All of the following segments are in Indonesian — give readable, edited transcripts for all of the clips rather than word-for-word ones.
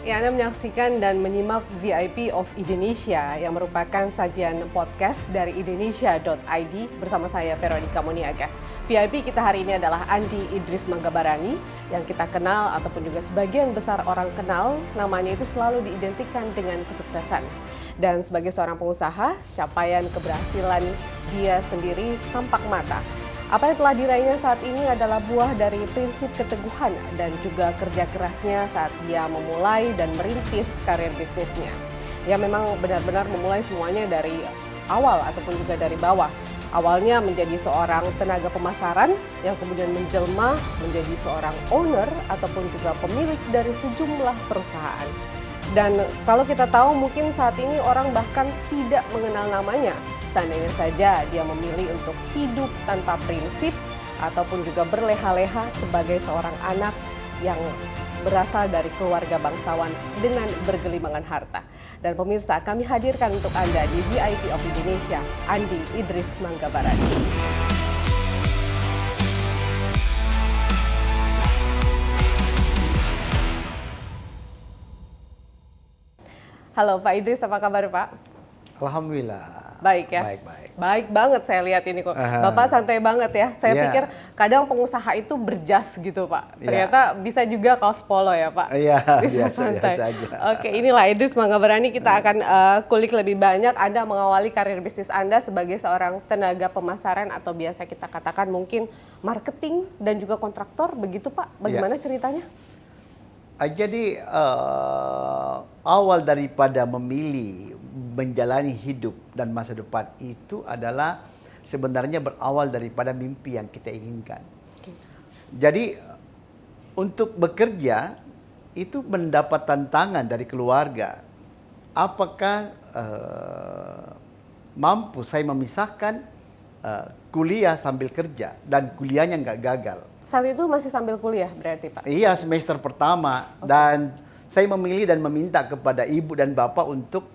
Ya, Anda menyaksikan dan menyimak VIP of Indonesia yang merupakan sajian podcast dari indonesia.id bersama saya Veronica Moniaga. VIP kita hari ini adalah Andi Idris Manggabarani yang kita kenal ataupun juga sebagian besar orang kenal, namanya itu selalu diidentikan dengan kesuksesan. Dan sebagai seorang pengusaha, capaian keberhasilan dia sendiri tampak mata. Apa yang telah diraihnya saat ini adalah buah dari prinsip keteguhan dan juga kerja kerasnya saat dia memulai dan merintis karir bisnisnya. Ia memang benar-benar memulai semuanya dari awal ataupun juga dari bawah. Awalnya menjadi seorang tenaga pemasaran yang kemudian menjelma menjadi seorang owner ataupun juga pemilik dari sejumlah perusahaan. Dan kalau kita tahu mungkin saat ini orang bahkan tidak mengenal namanya. Seandainya saja dia memilih untuk hidup tanpa prinsip ataupun juga berleha-leha sebagai seorang anak yang berasal dari keluarga bangsawan dengan bergelimangan harta. Dan pemirsa, kami hadirkan untuk Anda di VIP of Indonesia, Andi Idris Manggabarani. Halo Pak Idris, apa kabar Pak? Alhamdulillah. Baik ya? Baik banget saya lihat ini kok. Bapak santai banget ya. Saya pikir kadang pengusaha itu berjas gitu Pak. Ternyata bisa juga kaos polo ya Pak? Iya, bisa biasa santai. aja. Oke, inilah Idris Manggabarani. Kita akan kulik lebih banyak. Anda mengawali karir bisnis Anda sebagai seorang tenaga pemasaran atau biasa kita katakan mungkin marketing dan juga kontraktor. Begitu Pak, bagaimana ceritanya? Jadi awal daripada memilih menjalani hidup dan masa depan itu adalah sebenarnya berawal daripada mimpi yang kita inginkan. Jadi untuk bekerja itu mendapat tantangan dari keluarga. Apakah mampu saya memisahkan kuliah sambil kerja dan kuliahnya nggak gagal? Saat itu masih sambil kuliah berarti Pak? Iya, semester pertama. Dan saya memilih dan meminta kepada ibu dan bapak untuk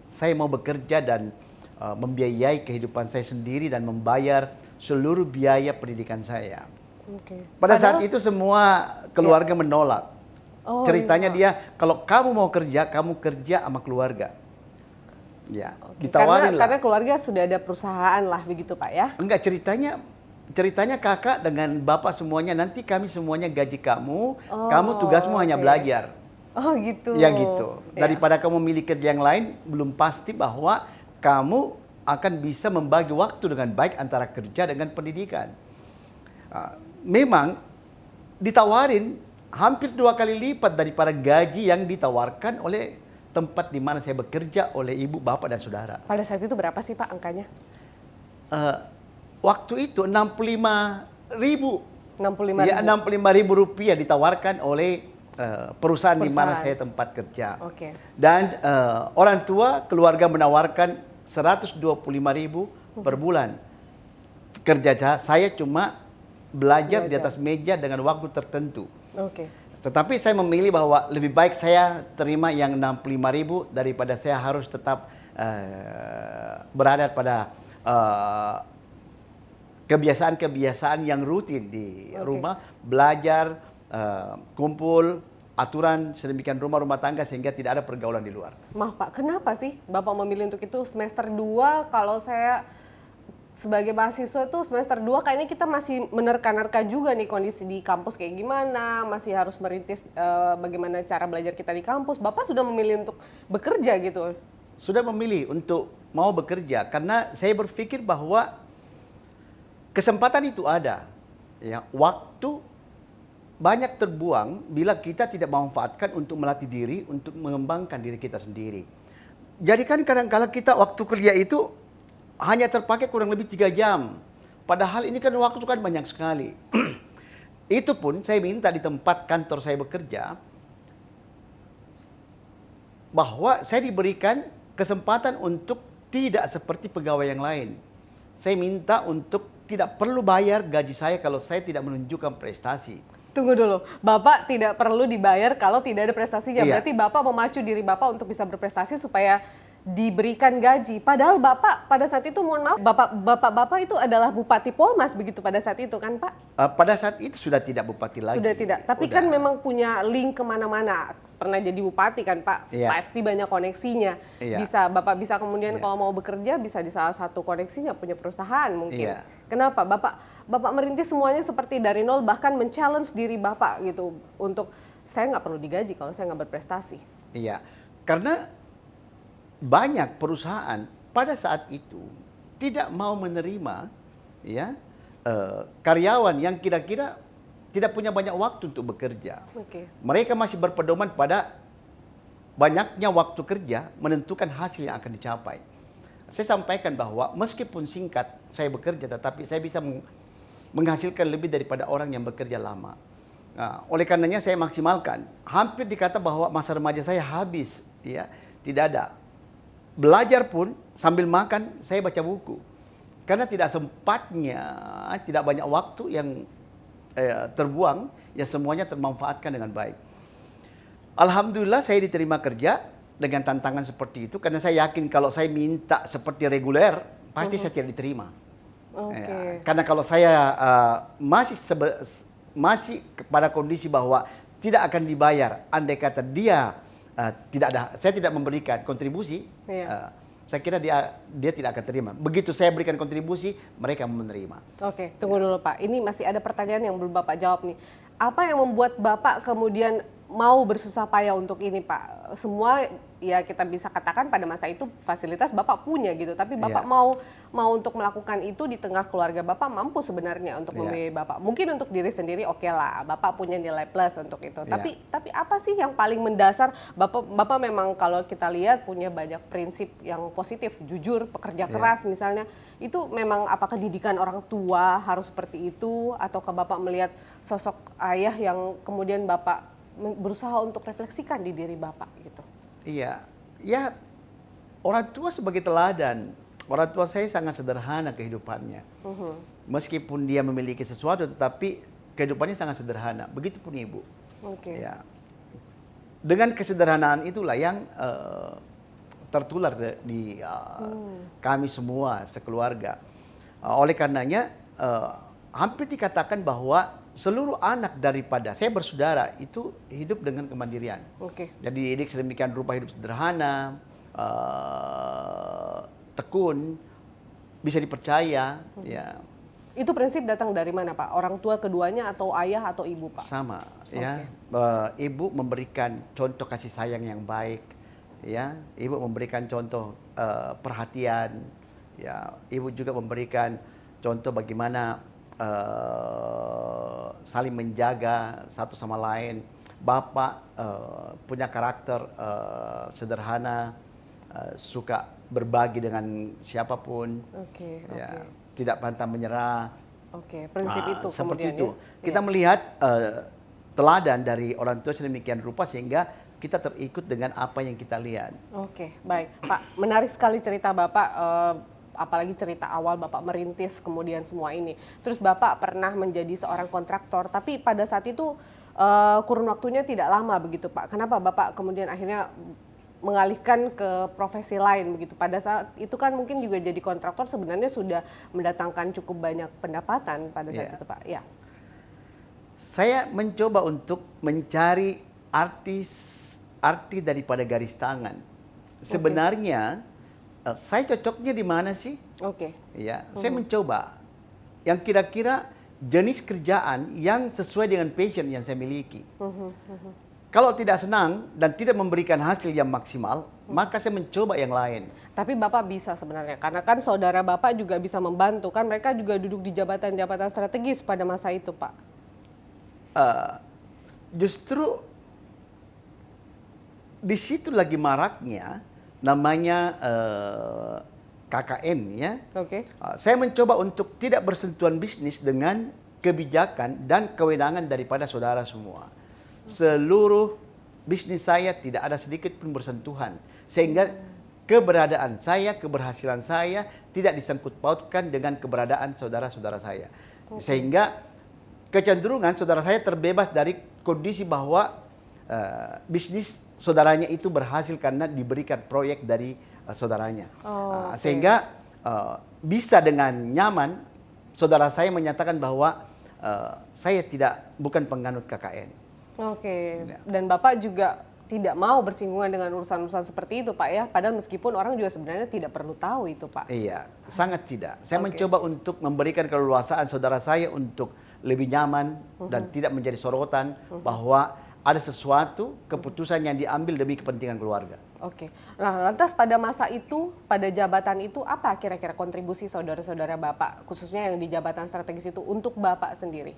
saya mau bekerja dan membiayai kehidupan saya sendiri dan membayar seluruh biaya pendidikan saya. Pada saat itu semua keluarga menolak. Ceritanya dia, kalau kamu mau kerja, kamu kerja sama keluarga. Ya, ditawarin karena keluarga sudah ada perusahaan lah begitu Pak ya? Enggak, ceritanya kakak dengan bapak semuanya, nanti kami semuanya gaji kamu, kamu tugasmu hanya belajar. Oh gitu. Ya gitu. Daripada kamu milih kerja yang lain, belum pasti bahwa kamu akan bisa membagi waktu dengan baik antara kerja dengan pendidikan. Memang ditawarin hampir 2 kali lipat daripada gaji yang ditawarkan oleh tempat di mana saya bekerja oleh ibu, bapak, dan saudara. Pada saat itu berapa sih Pak angkanya? Waktu itu 65.000. 65.000. Ya, 65.000 rupiah ditawarkan oleh perusahaan di mana saya tempat kerja. Dan orang tua keluarga menawarkan 125.000 per bulan. Kerja saya cuma belajar di atas meja dengan waktu tertentu. Tetapi saya memilih bahwa lebih baik saya terima yang 65.000 daripada saya harus tetap berada pada kebiasaan-kebiasaan yang rutin di rumah, belajar, kumpul, aturan sedemikian rumah tangga sehingga tidak ada pergaulan di luar. Maaf Pak, kenapa sih Bapak memilih untuk itu semester 2? Kalau saya sebagai mahasiswa itu semester 2 kayaknya kita masih menerka-nerka juga nih kondisi di kampus kayak gimana, masih harus merintis bagaimana cara belajar kita di kampus. Bapak sudah memilih untuk bekerja gitu? Sudah memilih untuk mau bekerja karena saya berpikir bahwa kesempatan itu ada. Ya, waktu banyak terbuang bila kita tidak memanfaatkan untuk melatih diri, untuk mengembangkan diri kita sendiri. Jadi kan kadang-kala kita waktu kerja itu hanya terpakai kurang lebih 3 jam. Padahal ini kan waktu kan banyak sekali. Itu pun saya minta di tempat kantor saya bekerja, bahwa saya diberikan kesempatan untuk tidak seperti pegawai yang lain. Saya minta untuk tidak perlu bayar gaji saya kalau saya tidak menunjukkan prestasi. Tunggu dulu, Bapak tidak perlu dibayar kalau tidak ada prestasinya. Berarti Bapak memacu diri Bapak untuk bisa berprestasi supaya diberikan gaji. Padahal Bapak pada saat itu, mohon maaf, Bapak itu adalah Bupati Polmas begitu pada saat itu kan Pak? Pada saat itu sudah tidak bupati lagi. Sudah tidak, tapi kan memang punya link kemana-mana. Pernah jadi bupati kan Pak, Iya. pasti banyak koneksinya. Iya. Bapak bisa kemudian kalau mau bekerja bisa di salah satu koneksinya punya perusahaan mungkin. Iya. Kenapa Bapak merintis semuanya seperti dari nol, bahkan men-challenge diri Bapak gitu untuk saya nggak perlu digaji kalau saya nggak berprestasi. Iya, karena banyak perusahaan pada saat itu tidak mau menerima ya karyawan yang kira-kira tidak punya banyak waktu untuk bekerja. Oke. Mereka masih berpedoman pada banyaknya waktu kerja menentukan hasil yang akan dicapai. Saya sampaikan bahwa meskipun singkat saya bekerja, tetapi saya bisa menghasilkan lebih daripada orang yang bekerja lama. Nah, oleh karenanya saya maksimalkan. Hampir dikata bahwa masa remaja saya habis, ya, tidak ada. Belajar pun sambil makan saya baca buku. Karena tidak sempatnya, tidak banyak waktu yang terbuang, ya semuanya termanfaatkan dengan baik. Alhamdulillah saya diterima kerja dengan tantangan seperti itu, karena saya yakin kalau saya minta seperti reguler, pasti saya tidak diterima. Oke. Karena kalau saya masih pada kondisi bahwa tidak akan dibayar, andai kata dia saya tidak memberikan kontribusi, saya kira dia tidak akan terima. Begitu saya berikan kontribusi, mereka menerima. Oke, tunggu dulu Pak. Ini masih ada pertanyaan yang belum Bapak jawab nih. Apa yang membuat Bapak kemudian mau bersusah payah untuk ini Pak? Semua ya kita bisa katakan pada masa itu fasilitas Bapak punya gitu, tapi Bapak mau untuk melakukan itu di tengah keluarga Bapak mampu sebenarnya untuk membiayai Bapak. Mungkin untuk diri sendiri oke lah, Bapak punya nilai plus untuk itu. Tapi apa sih yang paling mendasar? Bapak memang kalau kita lihat punya banyak prinsip yang positif, jujur, pekerja keras misalnya. Itu memang apakah didikan orang tua harus seperti itu, ataukah Bapak melihat sosok ayah yang kemudian Bapak berusaha untuk refleksikan di diri Bapak gitu? Iya, ya orang tua sebagai teladan. Orang tua saya sangat sederhana kehidupannya. Meskipun dia memiliki sesuatu, tetapi kehidupannya sangat sederhana. Begitupun ibu. Oke. Ya. Dengan kesederhanaan itulah yang tertular di kami semua sekeluarga. Oleh karenanya hampir dikatakan bahwa seluruh anak daripada saya bersaudara itu hidup dengan kemandirian. Oke. Jadi dididik sedemikian rupa hidup sederhana, tekun, bisa dipercaya. Ya. Itu prinsip datang dari mana Pak? Orang tua keduanya atau ayah atau ibu Pak? Sama, ya. Ibu memberikan contoh kasih sayang yang baik, ya. Ibu memberikan contoh perhatian, ya. Ibu juga memberikan contoh bagaimana saling menjaga satu sama lain. Bapak punya karakter sederhana, suka berbagi dengan siapapun, tidak pantang menyerah. Prinsip itu seperti kemudian itu. Kita melihat teladan dari orang tua sedemikian rupa sehingga kita terikut dengan apa yang kita lihat. Oke, baik Pak. Menarik sekali cerita Bapak. Apalagi cerita awal Bapak merintis kemudian semua ini. Terus Bapak pernah menjadi seorang kontraktor, tapi pada saat itu kurun waktunya tidak lama begitu Pak. Kenapa Bapak kemudian akhirnya mengalihkan ke profesi lain begitu? Pada saat itu kan mungkin juga jadi kontraktor sebenarnya sudah mendatangkan cukup banyak pendapatan pada saat itu Pak. Ya. Saya mencoba untuk mencari arti daripada garis tangan. Sebenarnya saya cocoknya di mana sih? Ya, saya mencoba yang kira-kira jenis kerjaan yang sesuai dengan passion yang saya miliki. Kalau tidak senang dan tidak memberikan hasil yang maksimal, maka saya mencoba yang lain. Tapi Bapak bisa sebenarnya, karena kan saudara Bapak juga bisa membantu, kan mereka juga duduk di jabatan-jabatan strategis pada masa itu Pak. Justru di situ lagi maraknya namanya KKN ya. Saya mencoba untuk tidak bersentuhan bisnis dengan kebijakan dan kewenangan daripada saudara semua. Seluruh bisnis saya tidak ada sedikit pun bersentuhan, sehingga keberadaan saya, keberhasilan saya tidak disangkut pautkan dengan keberadaan saudara-saudara saya. Sehingga kecenderungan saudara saya terbebas dari kondisi bahwa bisnis saudaranya itu berhasil karena diberikan proyek dari saudaranya. Oh, oke. Sehingga bisa dengan nyaman saudara saya menyatakan bahwa saya bukan penganut KKN. Oke. Ya. Dan Bapak juga tidak mau bersinggungan dengan urusan-urusan seperti itu, Pak ya. Padahal meskipun orang juga sebenarnya tidak perlu tahu itu, Pak. Iya, sangat tidak. Saya Oke. mencoba untuk memberikan keleluasaan saudara saya untuk lebih nyaman dan tidak menjadi sorotan bahwa ada sesuatu keputusan yang diambil demi kepentingan keluarga. Oke. Nah, lantas pada masa itu, pada jabatan itu, apa kira-kira kontribusi saudara-saudara Bapak, khususnya yang di jabatan strategis itu untuk Bapak sendiri?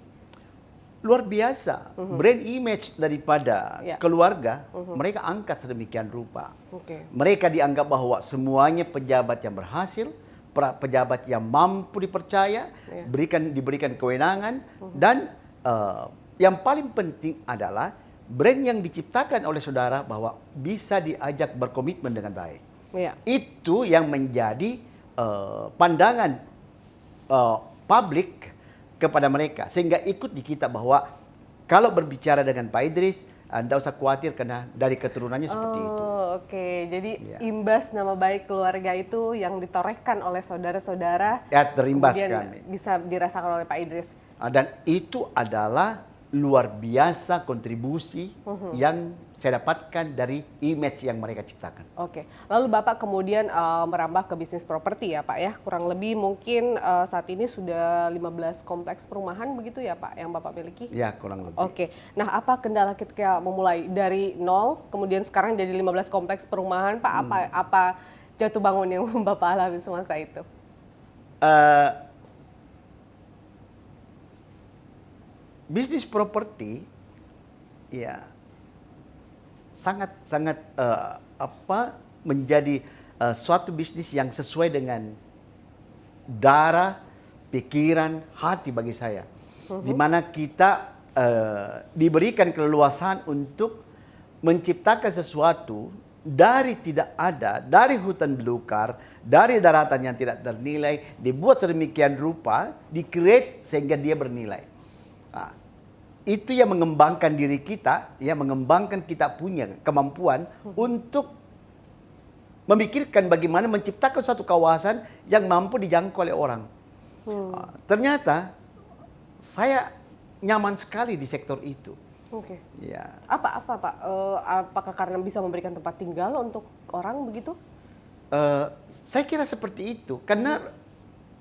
Luar biasa, brand image daripada Ya. keluarga, mereka angkat sedemikian rupa. Oke. Mereka dianggap bahwa semuanya pejabat yang berhasil, pejabat yang mampu dipercaya, Ya. diberikan kewenangan, dan yang paling penting adalah brand yang diciptakan oleh saudara bahwa bisa diajak berkomitmen dengan baik. Ya. Itu yang menjadi pandangan publik kepada mereka, sehingga ikut di kita bahwa kalau berbicara dengan Pak Idris, Anda usah khawatir karena dari keturunannya seperti itu. Oke. Jadi Ya. imbas nama baik keluarga itu yang ditorehkan oleh saudara-saudara, Ya, terimbas kemudian sekali. bisa dirasakan oleh Pak Idris. Dan itu adalah luar biasa kontribusi yang saya dapatkan dari image yang mereka ciptakan. Oke, lalu Bapak kemudian merambah ke bisnis properti ya Pak ya, kurang lebih mungkin saat ini sudah 15 kompleks perumahan begitu ya Pak yang Bapak miliki? Ya, kurang lebih. Oke, nah apa kendala ketika memulai dari nol, kemudian sekarang jadi 15 kompleks perumahan Pak, apa jatuh bangun yang Bapak alami semasa itu? Bisnis properti ya sangat menjadi suatu bisnis yang sesuai dengan darah, pikiran, hati bagi saya. Di mana kita diberikan keleluasaan untuk menciptakan sesuatu dari tidak ada, dari hutan belukar, dari daratan yang tidak ternilai, dibuat sedemikian rupa, di-create sehingga dia bernilai. Nah, itu yang mengembangkan diri kita, yang mengembangkan kita punya kemampuan untuk memikirkan bagaimana menciptakan satu kawasan yang mampu dijangkau oleh orang. Ternyata saya nyaman sekali di sektor itu. Oke. Ya. Apa Pak? Apakah karena bisa memberikan tempat tinggal untuk orang begitu? Saya kira seperti itu, karena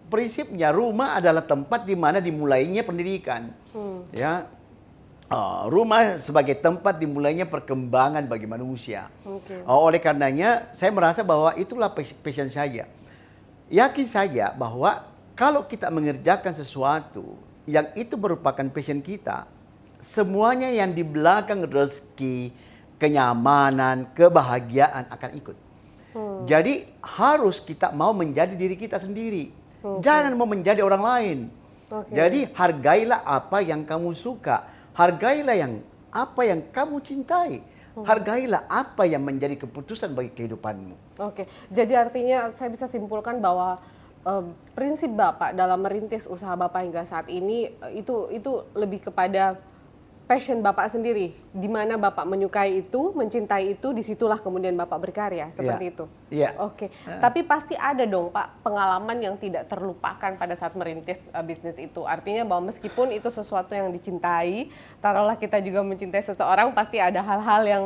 prinsipnya rumah adalah tempat di mana dimulainya pendidikan. Ya. Rumah sebagai tempat dimulainya perkembangan bagi manusia. Oke. Oleh karenanya saya merasa bahwa itulah passion saya. Yakin saja bahwa kalau kita mengerjakan sesuatu yang itu merupakan passion kita, semuanya yang di belakang rezeki, kenyamanan, kebahagiaan akan ikut. Jadi harus kita mau menjadi diri kita sendiri. Jangan mau menjadi orang lain. Jadi hargailah apa yang kamu suka. Hargailah apa yang kamu cintai. Hargailah apa yang menjadi keputusan bagi kehidupanmu. Oke, jadi artinya saya bisa simpulkan bahwa prinsip Bapak dalam merintis usaha Bapak hingga saat ini itu lebih kepada passion Bapak sendiri, di mana Bapak menyukai itu, mencintai itu, disitulah kemudian Bapak berkarya, seperti itu. Iya. Oke, tapi pasti ada dong Pak pengalaman yang tidak terlupakan pada saat merintis bisnis itu. Artinya bahwa meskipun itu sesuatu yang dicintai, taruhlah kita juga mencintai seseorang, pasti ada hal-hal yang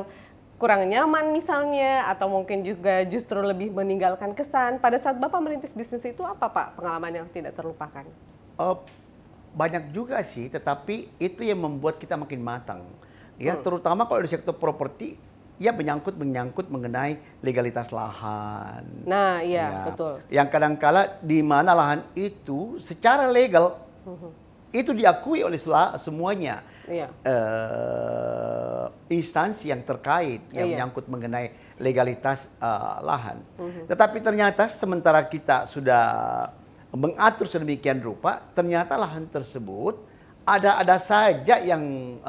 kurang nyaman misalnya, atau mungkin juga justru lebih meninggalkan kesan. Pada saat Bapak merintis bisnis itu apa Pak pengalaman yang tidak terlupakan? Banyak juga sih, tetapi itu yang membuat kita makin matang. Ya, terutama kalau di sektor properti, ya menyangkut mengenai legalitas lahan. Nah, iya, Ya, betul. yang kadangkala di mana lahan itu secara legal itu diakui oleh semuanya. Iya. Instansi yang terkait yang Iya. menyangkut mengenai legalitas lahan. Tetapi ternyata sementara kita sudah mengatur sedemikian rupa, ternyata lahan tersebut ada saja yang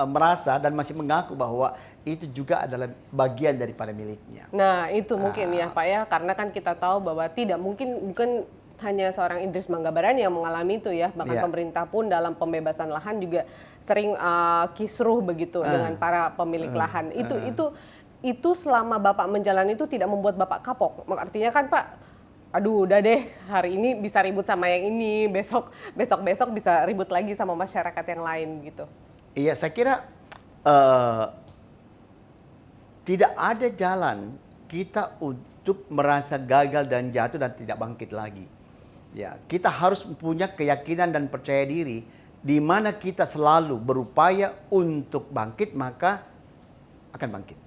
merasa dan masih mengaku bahwa itu juga adalah bagian daripada miliknya. Nah, itu mungkin ya Pak ya, karena kan kita tahu bahwa tidak mungkin, bukan hanya seorang Idris Manggabarani yang mengalami itu ya, bahkan Iya. pemerintah pun dalam pembebasan lahan juga sering kisruh begitu dengan para pemilik lahan. Itu itu selama Bapak menjalani itu tidak membuat Bapak kapok? Artinya kan Pak, aduh udah deh hari ini bisa ribut sama yang ini, besok bisa ribut lagi sama masyarakat yang lain gitu. Iya, saya kira tidak ada jalan kita untuk merasa gagal dan jatuh dan tidak bangkit lagi. Ya, kita harus punya keyakinan dan percaya diri di mana kita selalu berupaya untuk bangkit, maka akan bangkit.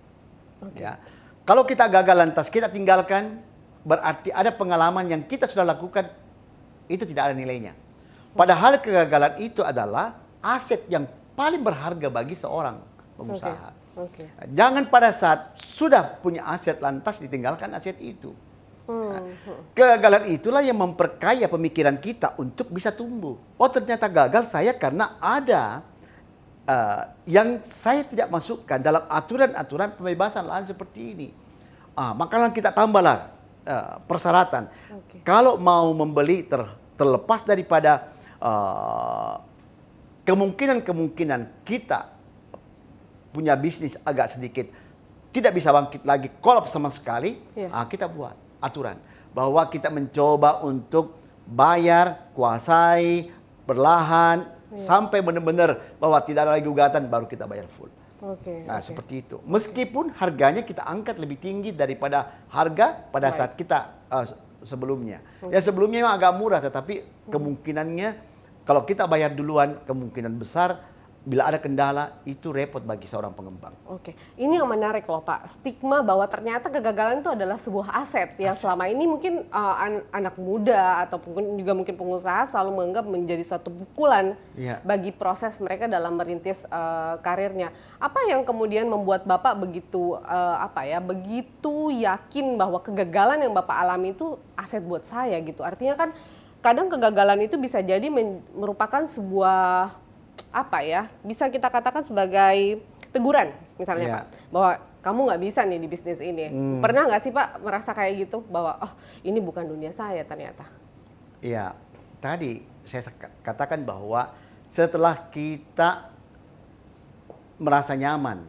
Okay. Ya. Kalau kita gagal lantas kita tinggalkan, berarti ada pengalaman yang kita sudah lakukan, itu tidak ada nilainya. Padahal kegagalan itu adalah aset yang paling berharga bagi seorang pengusaha. Okay. Jangan pada saat sudah punya aset lantas ditinggalkan aset itu. Kegagalan itulah yang memperkaya pemikiran kita untuk bisa tumbuh. Oh, ternyata gagal saya karena ada yang saya tidak masukkan dalam aturan-aturan pembebasan lahan seperti ini. Maka kita tambahlah persyaratan. Okay. Kalau mau membeli terlepas daripada kemungkinan kita punya bisnis agak sedikit tidak bisa bangkit lagi, kolaps sama sekali, kita buat aturan bahwa kita mencoba untuk bayar, kuasai, berlahan, sampai benar-benar bahwa tidak ada lagi gugatan, baru kita bayar full. Seperti itu. Meskipun harganya kita angkat lebih tinggi daripada harga pada saat kita sebelumnya. Ya sebelumnya memang agak murah, tetapi kemungkinannya kalau kita bayar duluan, kemungkinan besar bila ada kendala itu repot bagi seorang pengembang. Oke, ini yang menarik loh Pak, stigma bahwa ternyata kegagalan itu adalah sebuah aset yang selama ini mungkin anak muda ataupun juga mungkin pengusaha selalu menganggap menjadi suatu pukulan bagi proses mereka dalam merintis karirnya. Apa yang kemudian membuat Bapak begitu begitu yakin bahwa kegagalan yang Bapak alami itu aset buat saya gitu? Artinya kan kadang kegagalan itu bisa jadi merupakan sebuah bisa kita katakan sebagai teguran misalnya Pak, bahwa kamu nggak bisa nih di bisnis ini. Pernah nggak sih Pak merasa kayak gitu bahwa ini bukan dunia saya ternyata? Iya, tadi saya katakan bahwa setelah kita merasa nyaman,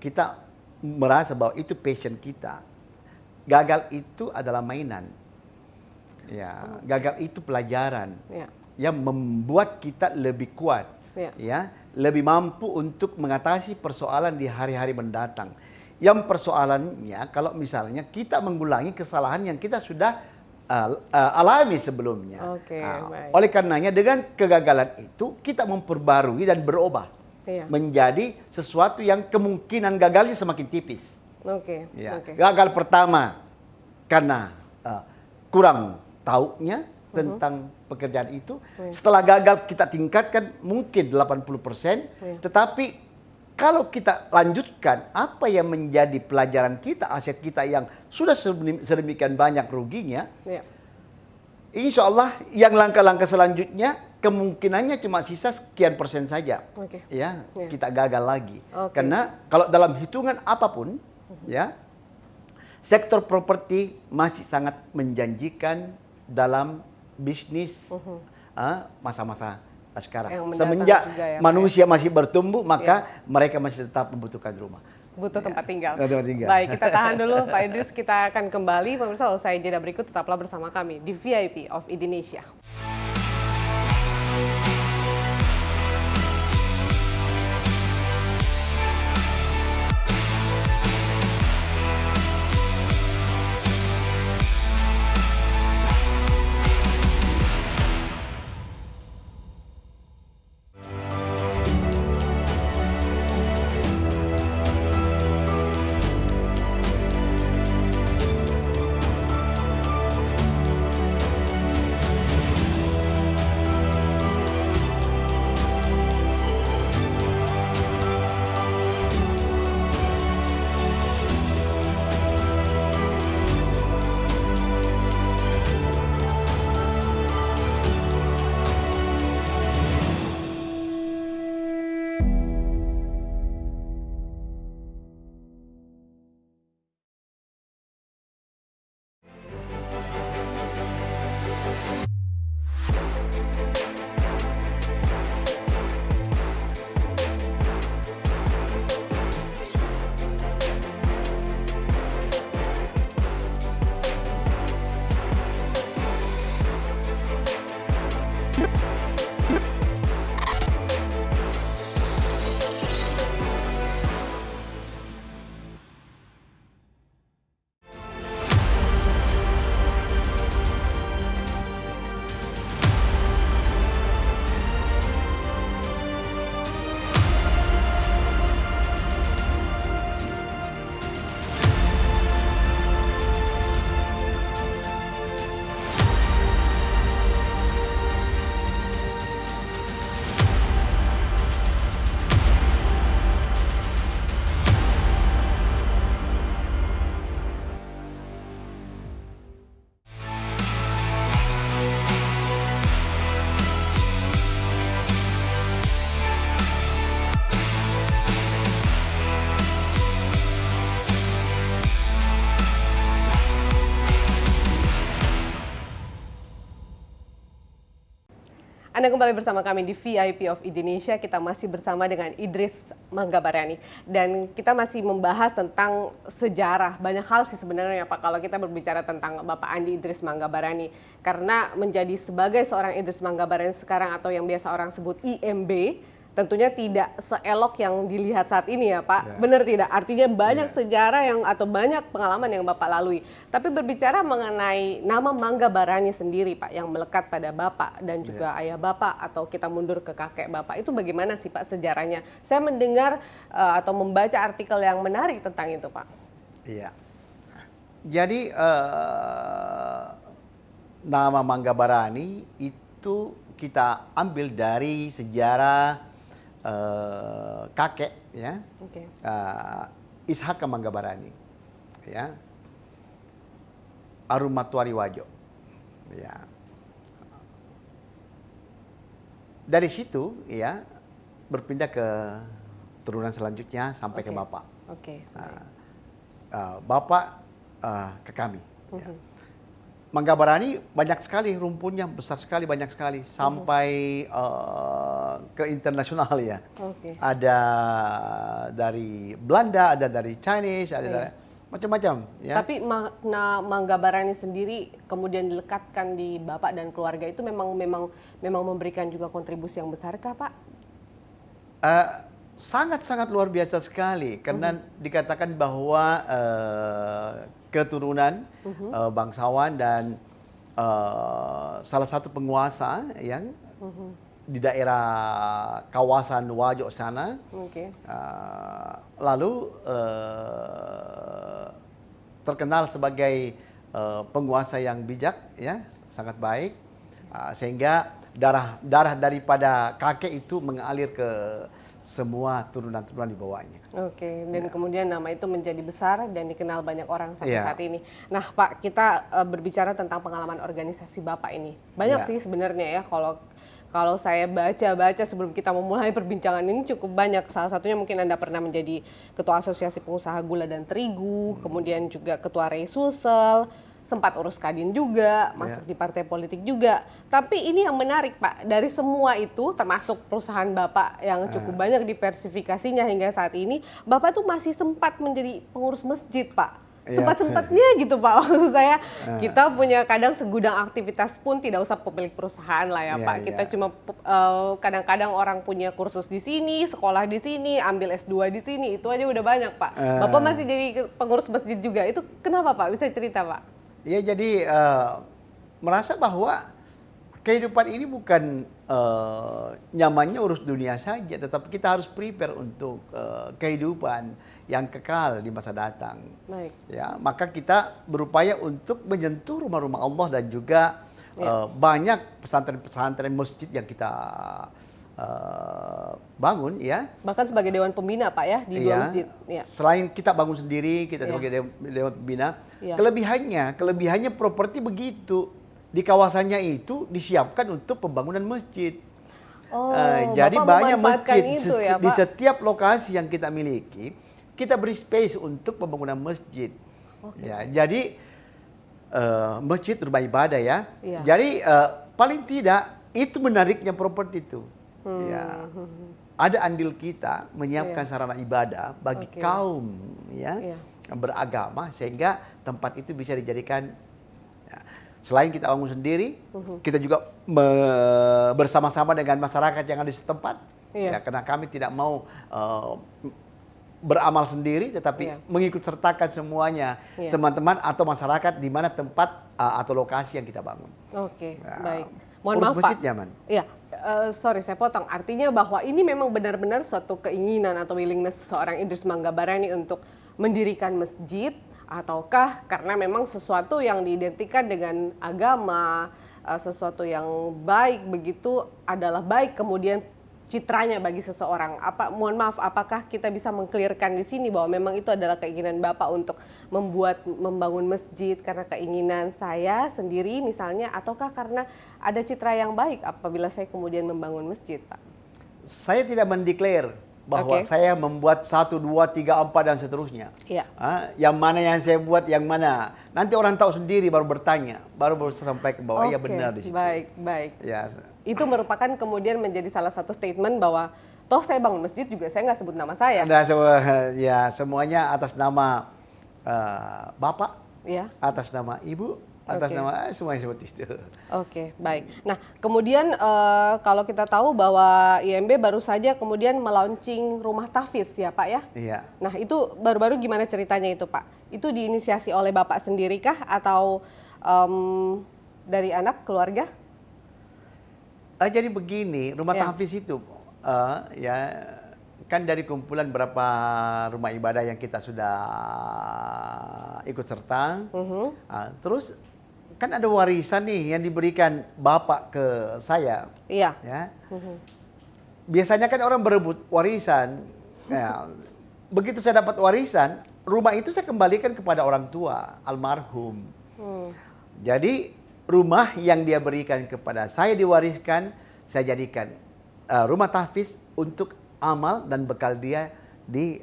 kita merasa bahwa itu passion kita, gagal itu adalah mainan. Ya, gagal itu pelajaran yang membuat kita lebih kuat. Lebih mampu untuk mengatasi persoalan di hari-hari mendatang. Yang persoalannya kalau misalnya kita mengulangi kesalahan yang kita sudah alami sebelumnya. Oleh karenanya dengan kegagalan itu kita memperbarui dan berubah menjadi sesuatu yang kemungkinan gagalnya semakin tipis. Gagal pertama karena kurang taunya tentang pekerjaan itu. Setelah gagal kita tingkatkan mungkin 80%, tetapi kalau kita lanjutkan apa yang menjadi pelajaran kita, aset kita yang sudah sedemikian banyak ruginya, insya Allah yang langkah-langkah selanjutnya kemungkinannya cuma sisa sekian persen saja, kita gagal lagi. Karena kalau dalam hitungan apapun, sektor properti masih sangat menjanjikan dalam bisnis masa-masa sekarang. Semenjak manusia masih bertumbuh, maka mereka masih tetap membutuhkan rumah. Butuh tempat tinggal. Baik, kita tahan dulu Pak Idris, kita akan kembali. Pemirsa, usai jeda berikut tetaplah bersama kami di VIP of Indonesia. Anda kembali bersama kami di VIP of Indonesia. Kita masih bersama dengan Idris Manggabarani. Dan kita masih membahas tentang sejarah. Banyak hal sih sebenarnya Pak kalau kita berbicara tentang Bapak Andi Idris Manggabarani. Karena menjadi sebagai seorang Idris Manggabarani sekarang atau yang biasa orang sebut IMB, tentunya tidak seelok yang dilihat saat ini ya Pak. Benar tidak? Artinya banyak sejarah yang atau banyak pengalaman yang Bapak lalui. Tapi berbicara mengenai nama Manggabarani sendiri Pak yang melekat pada Bapak dan juga ayah Bapak atau kita mundur ke kakek Bapak, itu bagaimana sih Pak sejarahnya? Saya mendengar atau membaca artikel yang menarik tentang itu Pak. Iya. Jadi nama Manggabarani itu kita ambil dari sejarah kakek ya, Ishaka Manggabarani ya, Arumatuari Wajo ya. Dari situ ya berpindah ke turunan selanjutnya sampai ke bapak. Bapak ke kami ya. Manggabarani banyak sekali rumpunnya, besar sekali, banyak sekali sampai ke internasional ya. Ada dari Belanda, ada dari Chinese, ada dari macam-macam. Ya. Tapi makna Manggabarani sendiri kemudian dilekatkan di Bapak dan keluarga itu memang memberikan juga kontribusi yang besar kah Pak? Sangat-sangat luar biasa sekali karena dikatakan bahwa keturunan bangsawan dan salah satu penguasa yang di daerah kawasan Wajo sana, lalu terkenal sebagai penguasa yang bijak, ya, sangat baik, sehingga darah daripada kakek itu mengalir ke semua turunan-turunan di bawahnya. Dan kemudian nama itu menjadi besar dan dikenal banyak orang sampai saat ini. Nah Pak, kita berbicara tentang pengalaman organisasi Bapak ini. Banyak sih sebenarnya ya, kalau saya baca-baca sebelum kita memulai perbincangan ini cukup banyak. Salah satunya mungkin Anda pernah menjadi Ketua Asosiasi Pengusaha Gula dan Terigu, kemudian juga Ketua Rei-Sulsel, sempat urus Kadin juga, masuk di partai politik juga. Tapi ini yang menarik Pak, dari semua itu termasuk perusahaan Bapak yang cukup banyak diversifikasinya hingga saat ini, Bapak tuh masih sempat menjadi pengurus masjid Pak. Sempat-sempatnya gitu Pak, maksud saya kita punya kadang segudang aktivitas pun tidak usah pemilik perusahaan lah ya Pak. Kita cuma kadang-kadang orang punya kursus di sini, sekolah di sini, ambil S2 di sini, itu aja udah banyak Pak. Bapak masih jadi pengurus masjid juga, itu kenapa Pak? Bisa cerita Pak? Ya, jadi merasa bahwa kehidupan ini bukan nyamannya urus dunia saja, tetapi kita harus prepare untuk kehidupan yang kekal di masa datang. Ya, maka kita berupaya untuk menyentuh rumah-rumah Allah dan juga banyak pesantren-pesantren masjid yang kita bangun ya. Bahkan sebagai dewan pembina Pak ya di dua masjid. Selain kita bangun sendiri, kita sebagai dewan pembina, kelebihannya properti begitu. Di kawasannya itu disiapkan untuk pembangunan masjid. Jadi banyak masjid itu, ya, di setiap lokasi yang kita miliki, kita beri space untuk pembangunan masjid. Ya, jadi masjid rumah ibadah ya. Jadi paling tidak itu menariknya properti itu. Ya, ada andil kita menyiapkan sarana ibadah bagi kaum yang beragama sehingga tempat itu bisa dijadikan selain kita bangun sendiri, kita juga bersama-sama dengan masyarakat yang ada di setempat. Ya, karena kami tidak mau beramal sendiri, tetapi mengikut sertakan semuanya teman-teman atau masyarakat di mana tempat atau lokasi yang kita bangun. Baik. Mohon maaf Pak. Nyaman. Iya, sorry saya potong. Artinya bahwa ini memang benar-benar suatu keinginan atau willingness seorang Idris Manggabarani untuk mendirikan masjid, ataukah karena memang sesuatu yang diidentikan dengan agama, sesuatu yang baik begitu adalah baik kemudian citranya bagi seseorang. Mohon maaf, apakah kita bisa mengklirkan di sini bahwa memang itu adalah keinginan Bapak untuk membangun masjid karena keinginan saya sendiri misalnya, ataukah karena ada citra yang baik apabila saya kemudian membangun masjid, Pak? Saya tidak mendeklar bahwa saya membuat 1, 2, 3, 4 dan seterusnya. Yang mana yang saya buat, yang mana. Nanti orang tahu sendiri baru bertanya, baru sampai ke bawah, ya benar di situ. Baik. Ya, itu merupakan kemudian menjadi salah satu statement bahwa toh saya bangun masjid juga saya nggak sebut nama saya. Ada ya semuanya atas nama bapak, Ya. atas nama ibu, atas Oke. nama semuanya seperti itu. Oke, baik. Nah, kemudian kalau kita tahu bahwa IMB baru saja kemudian melaunching rumah tahfiz ya Pak ya? Iya. Nah, itu baru-baru gimana ceritanya itu Pak? Itu diinisiasi oleh Bapak sendiri kah atau dari anak keluarga? Jadi begini, rumah Ya. tahfiz itu ya kan dari kumpulan berapa rumah ibadah yang kita sudah ikut serta. Terus kan ada warisan nih yang diberikan bapak ke saya. Iya. Ya. Biasanya kan orang berebut warisan. Ya, begitu saya dapat warisan, rumah itu saya kembalikan kepada orang tua almarhum. Jadi rumah yang dia berikan kepada saya diwariskan, saya jadikan rumah tahfiz untuk amal dan bekal dia di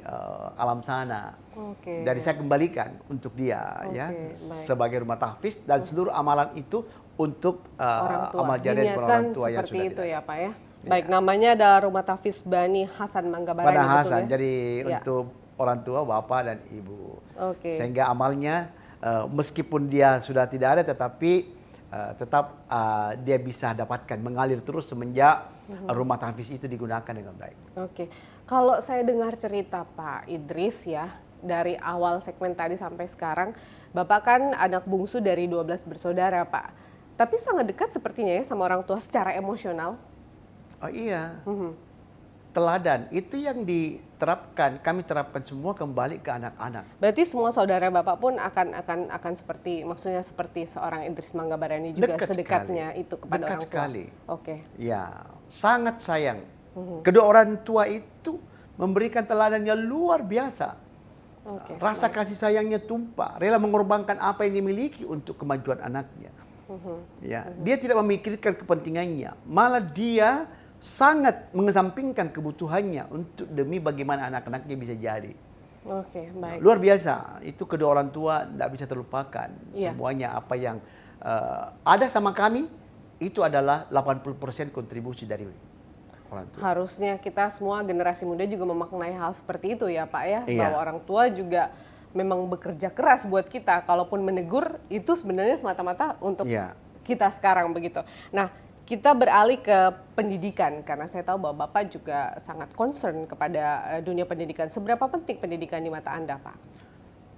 alam sana. Oke. Jadi saya kembalikan untuk dia ya baik. sebagai rumah tahfiz dan seluruh amalan itu untuk Orang tua. amal jariah kepada Diniatkan orang tua yang seperti sudah itu tidak. ya Pak ya. Baik, namanya ada Rumah Tahfiz Bani Hasan Manggabarani. Pada betul Hasan, ya? jadi Ya. untuk orang tua, bapak dan ibu. Oke. Sehingga amalnya meskipun dia sudah tidak ada, tetapi tetap dia bisa dapatkan mengalir terus semenjak rumah tahfiz itu digunakan dengan baik. Oke, kalau saya dengar cerita Pak Idris ya, dari awal segmen tadi sampai sekarang, Bapak kan anak bungsu dari 12 bersaudara Pak. Tapi sangat dekat sepertinya ya sama orang tua secara emosional. Oh iya, teladan itu yang kami terapkan semua kembali ke anak-anak. Berarti semua saudara Bapak pun akan seperti, maksudnya seperti seorang Idris Manggabarani juga Dekat sedekatnya sekali. itu kepada Dekat orang tua. sekali. Oke. Ya, sangat sayang. Kedua orang tua itu memberikan teladan yang luar biasa. Oke. Rasa kasih sayangnya tumpah, rela mengorbankan apa yang dimiliki untuk kemajuan anaknya. Ya, dia tidak memikirkan kepentingannya, malah dia sangat mengesampingkan kebutuhannya untuk demi bagaimana anak-anaknya bisa jadi. Oke, baik. Luar biasa, itu kedua orang tua tidak bisa terlupakan. Iya. Semuanya apa yang ada sama kami, itu adalah 80% kontribusi dari orang tua. Harusnya kita semua generasi muda juga memaknai hal seperti itu ya Pak ya, Iya. bahwa orang tua juga memang bekerja keras buat kita, kalaupun menegur itu sebenarnya semata-mata untuk Iya. kita sekarang begitu. Nah, kita beralih ke pendidikan karena saya tahu bahwa Bapak juga sangat concern kepada dunia pendidikan. Seberapa penting pendidikan di mata Anda, Pak?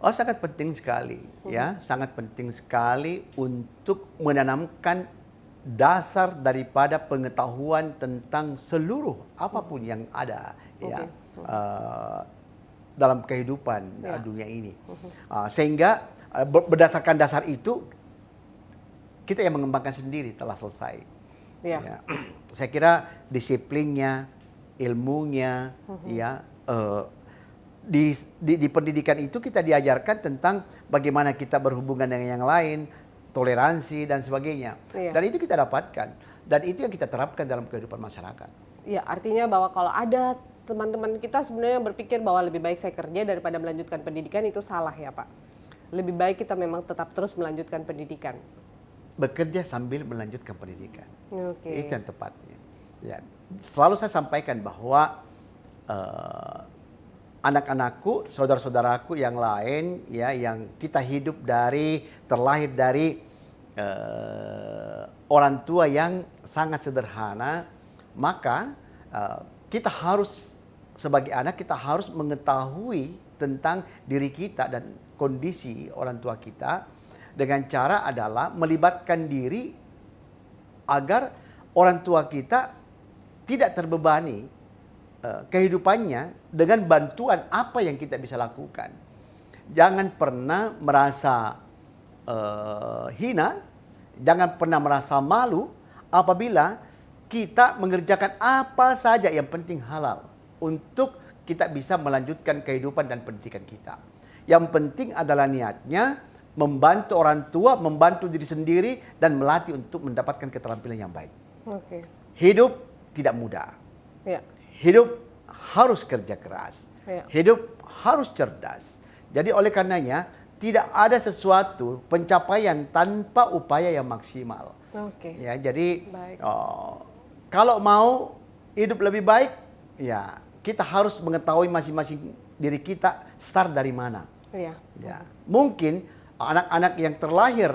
Oh, sangat penting sekali, ya, sangat penting sekali untuk menanamkan dasar daripada pengetahuan tentang seluruh apapun yang ada, ya, dalam kehidupan dunia ini, sehingga berdasarkan dasar itu kita yang mengembangkan sendiri telah selesai. Ya. Ya. Saya kira disiplinnya, ilmunya, ya. Di pendidikan itu kita diajarkan tentang bagaimana kita berhubungan dengan yang lain, toleransi dan sebagainya. Iya. Dan itu kita dapatkan dan itu yang kita terapkan dalam kehidupan masyarakat. Ya, artinya bahwa kalau ada teman-teman kita sebenarnya berpikir bahwa lebih baik saya kerja daripada melanjutkan pendidikan, itu salah ya Pak. Lebih baik kita memang tetap terus melanjutkan pendidikan. Bekerja sambil melanjutkan pendidikan. Oke. Itu yang tepatnya. Ya, selalu saya sampaikan bahwa anak-anakku, saudara-saudaraku yang lain, ya, yang kita hidup terlahir dari orang tua yang sangat sederhana, maka kita harus sebagai anak kita harus mengetahui tentang diri kita dan kondisi orang tua kita. Dengan cara adalah melibatkan diri agar orang tua kita tidak terbebani kehidupannya dengan bantuan apa yang kita bisa lakukan. Jangan pernah merasa hina, jangan pernah merasa malu apabila kita mengerjakan apa saja yang penting halal untuk kita bisa melanjutkan kehidupan dan pendidikan kita. Yang penting adalah niatnya membantu orang tua, membantu diri sendiri, dan melatih untuk mendapatkan keterampilan yang baik. Oke. Hidup tidak mudah. Ya. Hidup harus kerja keras. Ya. Hidup harus cerdas. Jadi oleh karenanya, tidak ada sesuatu pencapaian tanpa upaya yang maksimal. Oke. Ya, jadi Baik. kalau mau hidup lebih baik, ya kita harus mengetahui masing-masing diri kita start dari mana. Iya. Ya, mungkin anak-anak yang terlahir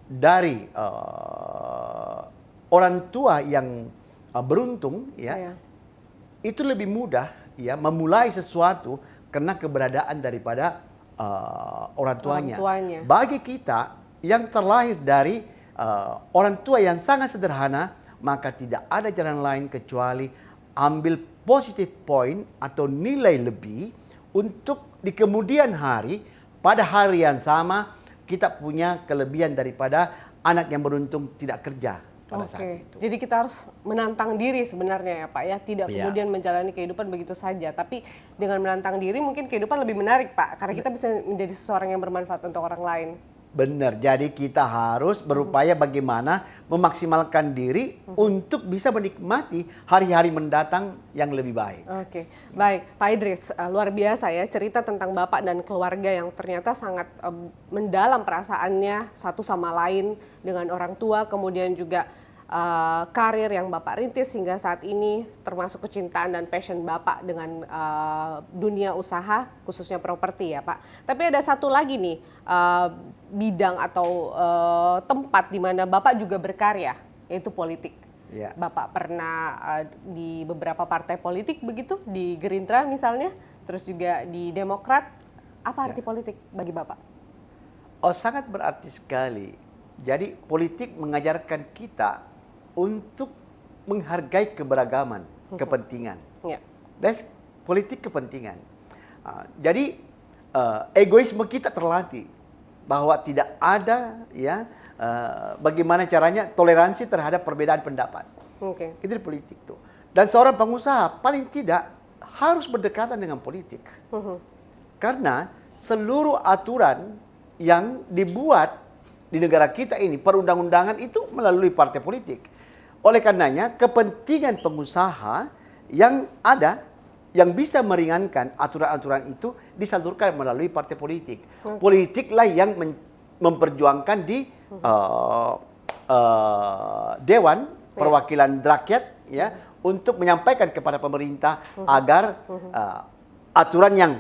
dari orang tua yang beruntung, ya, Iya. itu lebih mudah, ya, memulai sesuatu karena keberadaan daripada orang tuanya. Bagi kita yang terlahir dari orang tua yang sangat sederhana, maka tidak ada jalan lain kecuali ambil positive point atau nilai lebih untuk di kemudian hari, pada hari yang sama kita punya kelebihan daripada anak yang beruntung tidak kerja pada saat itu. Jadi kita harus menantang diri sebenarnya ya Pak ya, tidak Iya. kemudian menjalani kehidupan begitu saja. Tapi dengan menantang diri mungkin kehidupan lebih menarik Pak, karena kita bisa menjadi seseorang yang bermanfaat untuk orang lain. Benar, jadi kita harus berupaya bagaimana memaksimalkan diri untuk bisa menikmati hari-hari mendatang yang lebih baik. Oke, baik Pak Idris, luar biasa ya cerita tentang Bapak dan keluarga yang ternyata sangat mendalam perasaannya satu sama lain dengan orang tua, kemudian juga karir yang Bapak rintis hingga saat ini, termasuk kecintaan dan passion Bapak dengan dunia usaha, khususnya properti ya Pak. Tapi ada satu lagi nih bidang atau tempat di mana Bapak juga berkarya, yaitu politik. Ya. Bapak pernah di beberapa partai politik begitu, di Gerindra misalnya, terus juga di Demokrat. Apa arti politik bagi Bapak? Oh, sangat berarti sekali. Jadi politik mengajarkan kita untuk menghargai keberagaman, kepentingan. Ya. Dan politik kepentingan. Jadi egoisme kita terlatih bahwa tidak ada, ya, bagaimana caranya toleransi terhadap perbedaan pendapat. Oke. Itu di politik tuh. Dan seorang pengusaha paling tidak harus berdekatan dengan politik. Karena seluruh aturan yang dibuat di negara kita ini, perundang-undangan itu melalui partai politik. Oleh karenanya, kepentingan pengusaha yang ada, yang bisa meringankan aturan-aturan itu disalurkan melalui partai politik. Politiklah yang memperjuangkan di Dewan Perwakilan Rakyat, ya, untuk menyampaikan kepada pemerintah agar aturan yang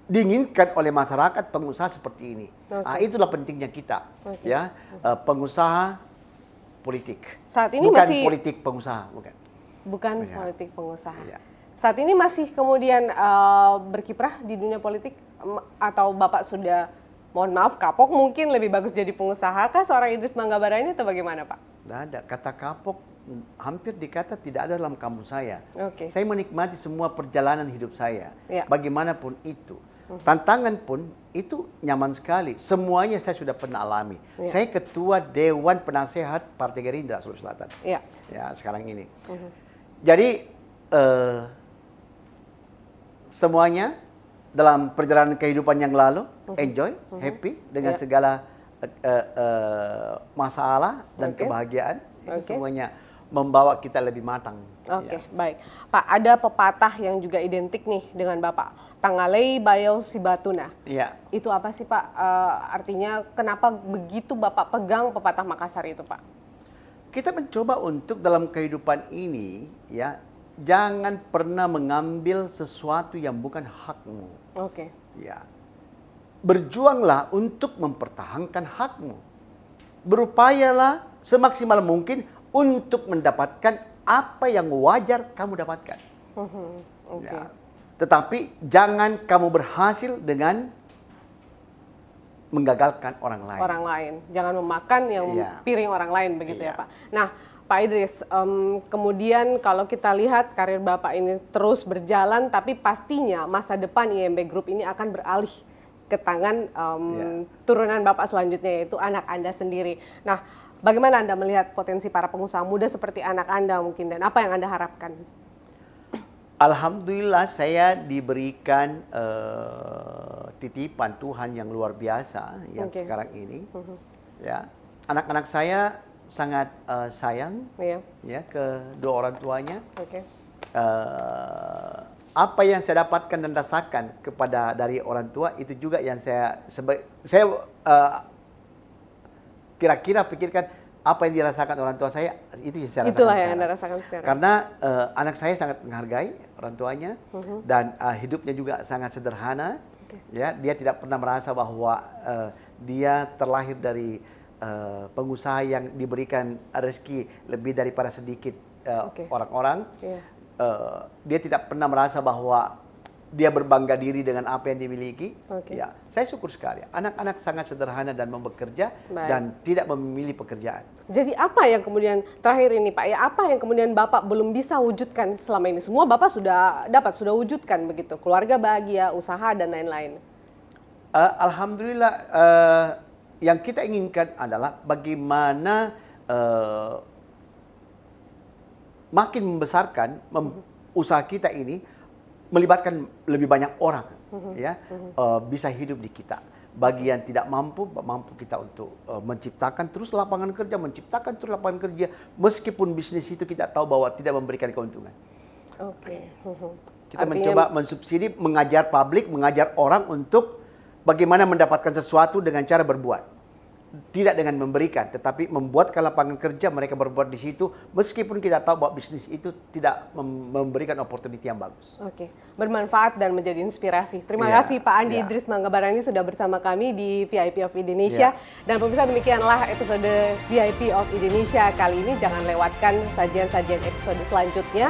diinginkan oleh masyarakat pengusaha seperti ini. Itulah pentingnya kita, ya, pengusaha politik. Saat ini bukan masih politik pengusaha, bukan. ya. Politik pengusaha. Ya. Saat ini masih kemudian berkiprah di dunia politik atau Bapak sudah, mohon maaf, kapok mungkin lebih bagus jadi pengusaha kah seorang Idris Manggabarani atau bagaimana Pak? Tidak ada, kata kapok hampir dikata tidak ada dalam kamus saya. Oke. Saya menikmati semua perjalanan hidup saya, Ya. bagaimanapun itu. Tantangan pun itu nyaman sekali. Semuanya saya sudah pernah alami. Ya. Saya ketua Dewan Penasehat Partai Gerindra Sulawesi Selatan. Ya. Ya, sekarang ini. Jadi semuanya dalam perjalanan kehidupan yang lalu enjoy, happy dengan segala masalah dan kebahagiaan. Itu semuanya membawa kita lebih matang. Oke, baik. Pak, ada pepatah yang juga identik nih dengan Bapak. Tangalei bayau sibatuna. Iya. Itu apa sih Pak? Artinya kenapa begitu Bapak pegang pepatah Makassar itu Pak? Kita mencoba untuk dalam kehidupan ini, ya, jangan pernah mengambil sesuatu yang bukan hakmu. Oke. Ya. Berjuanglah untuk mempertahankan hakmu. Berupayalah semaksimal mungkin untuk mendapatkan apa yang wajar kamu dapatkan. Oke. Ya. Tetapi jangan kamu berhasil dengan menggagalkan orang lain. Orang lain, jangan memakan yang piring orang lain begitu ya Pak. Nah, Pak Idris, kemudian kalau kita lihat karir Bapak ini terus berjalan, tapi pastinya masa depan IMB Group ini akan beralih ke tangan turunan Bapak selanjutnya, yaitu anak Anda sendiri. Nah, bagaimana Anda melihat potensi para pengusaha muda seperti anak Anda mungkin, dan apa yang Anda harapkan? Alhamdulillah saya diberikan titipan Tuhan yang luar biasa yang sekarang ini. Ya, anak-anak saya sangat sayang ya kedua orang tuanya. Apa yang saya dapatkan dan rasakan dari orang tua itu juga yang saya kira-kira pikirkan apa yang dirasakan orang tua saya itu yang saya rasakan Itulah yang sekarang. Anda rasakan sekarang. Karena anak saya sangat menghargai orang tuanya dan hidupnya juga sangat sederhana. Ya, dia tidak pernah merasa bahwa dia terlahir dari pengusaha yang diberikan rezeki lebih daripada sedikit orang-orang. Dia tidak pernah merasa bahwa dia berbangga diri dengan apa yang dimiliki. Ya, saya syukur sekali. Anak-anak sangat sederhana dan mau bekerja dan tidak memilih pekerjaan. Jadi apa yang kemudian terakhir ini Pak, ya apa yang kemudian Bapak belum bisa wujudkan selama ini? Semua Bapak sudah wujudkan begitu, keluarga bahagia, usaha dan lain-lain. Alhamdulillah, yang kita inginkan adalah bagaimana makin membesarkan usaha kita ini melibatkan lebih banyak orang, ya, bisa hidup di kita. Bagi yang tidak mampu kita untuk menciptakan terus lapangan kerja, meskipun bisnis itu kita tahu bahwa tidak memberikan keuntungan. Kita mencoba mensubsidi, mengajar publik, mengajar orang untuk bagaimana mendapatkan sesuatu dengan cara berbuat. Tidak dengan memberikan, tetapi membuatkan lapangan kerja, mereka berbuat di situ, meskipun kita tahu bahwa bisnis itu tidak memberikan opportunity yang bagus. Bermanfaat dan menjadi inspirasi. Terima kasih Pak Andi Idris Manggabarani sudah bersama kami di VIP of Indonesia. Dan pemirsa, demikianlah episode VIP of Indonesia kali ini. Jangan lewatkan sajian-sajian episode selanjutnya.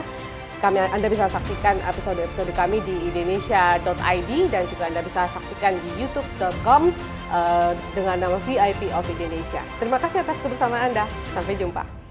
Anda bisa saksikan episode-episode kami di indonesia.id dan juga Anda bisa saksikan di youtube.com dengan nama VIP of Indonesia. Terima kasih atas kebersamaan Anda. Sampai jumpa.